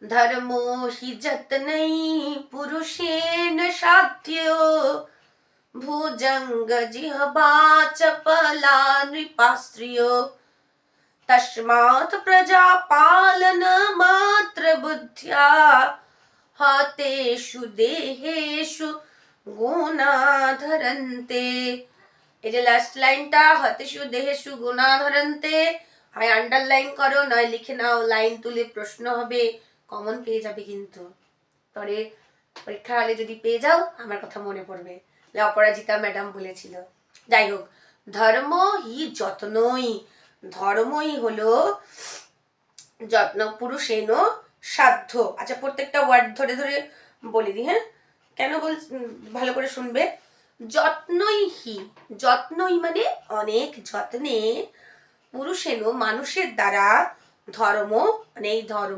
धर्मो हि जतनै पुरुषेण साध्यो भुजंग जिह्वा चपला नृपास्त्रियो तस्मात् प्रजापालन मात्र बुद्ध्या हतेषु देहेषु गुणाधरन्ते। এই যে লাস্ট লাইনটা, হতেষু দেহেষু গুণাধরন্তে, হয় আন্ডারলাইন করো নয় লিখে নাও, লাইন তুলে প্রশ্ন হবে, কমন পেয়ে যাবে। কিন্তু পরে পরীক্ষা হলে যদি পেয়ে যাও আমার কথা মনে পড়বে, অপরাজিতা ম্যাডাম বলেছিল। যাই হোক, ধর্ম হি যত্নই, ধর্মই হলো যত্ন, পুরুষেন সাধ্য। আচ্ছা, প্রত্যেকটা ওয়ার্ড ধরে ধরে বলে দিই, হ্যাঁ, কেন বল, ভালো করে শুনবে। যত্নই হি, যত্নই মানে অনেক যত্নে, পুরুষেন মানুষের দ্বারা, ধর্ম মানে এই ধর্ম